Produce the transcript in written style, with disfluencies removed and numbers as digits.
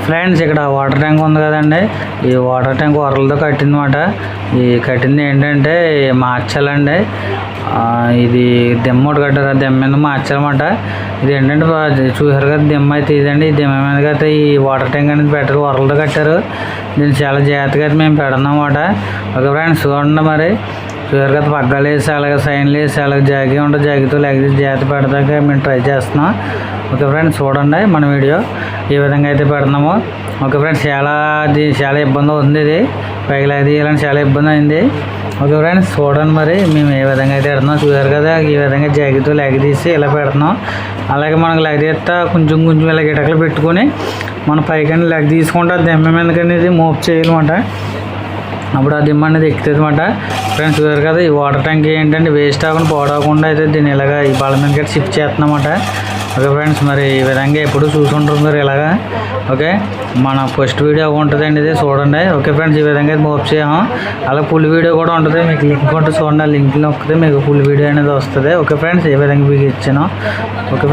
Friends ఇక్కడ water tank ఉంది కదండి, ఈ వాటర్ ట్యాంక్ వరలతో కట్టిందన్నమాట. ఈ కట్టింది ఏంటంటే మార్చాలండి. ఇది దిమ్మ ఒకటి కట్టారు, ఆ దిమ్మ మీద మార్చాలన్నమాట. ఇది ఏంటంటే చూసారు కదా, దిమ్మ అయితే ఇదండి. ఈ దిమ్మ మీద అయితే ఈ వాటర్ ట్యాంక్ అనేది పెట్టారు, వరలతో కట్టారు. దీన్ని చాలా జాగ్రత్తగా అయితే మేము పెడుతున్నాం అన్నమాట. ఓకే ఫ్రెండ్స్, చూడండి మరి చూసారు కదా, పగ్గాలు వేసి అలాగే సైన్లు వేసి అలాగే జాగి ఉంటుంది, జాగితో లేకపోతే జాగ్రత్త పెడతాక మేము ట్రై చేస్తున్నాం. ఓకే ఫ్రెండ్స్, చూడండి మన వీడియో ఏ విధంగా అయితే పెడుతున్నామో. ఓకే ఫ్రెండ్స్, చాలా ఇబ్బంది అవుతుంది. ఇది పైకి లాగి తీయాలని చాలా ఇబ్బంది అయింది. ఓకే ఫ్రెండ్స్, చూడండి మరి మేము ఏ విధంగా అయితే పెడుతున్నాం. చూసారు కదా, ఈ విధంగా జాగితో లాగి తీసి ఇలా పెడుతున్నాం. అలాగే మనకు లాగి తీస్తా కొంచెం ఇలా గిటకలు పెట్టుకొని మన పైకని లాగి తీసుకుంటా దెమ్మ మీదకని ఇది మోపు చేయాలన్నమాట. అప్పుడు ఆ దిమ్మ అనేది ఎక్కుతుంది అనమాట. ఫ్రెండ్స్ చూసారు కదా, ఈ వాటర్ ట్యాంక్ ఏంటంటే వేస్ట్ అవ్వకుండా పోడవకుండా అయితే దీన్ని ఇలాగా ఈ బల మీద గట్టి షిఫ్ట్ చేస్తున్నామన్నమాట. ఓకే ఫ్రెండ్స్, మరి ఈ విధంగా ఎప్పుడు చూసుకుంటారు మీరు ఇలాగా. ఓకే, మన ఫస్ట్ వీడియో ఉంటుందండి ఇది, చూడండి. ఓకే ఫ్రెండ్స్, ఈ విధంగా అయితే మోపు చేయము. అలా ఫుల్ వీడియో కూడా ఉంటుంది, మీకు లింక్ ఉంటుంది చూడండి. ఆ లింక్ నొక్కితే మీకు ఫుల్ వీడియో అనేది వస్తుంది. ఓకే ఫ్రెండ్స్, ఏ విధంగా మీకు ఇచ్చాను. ఓకే.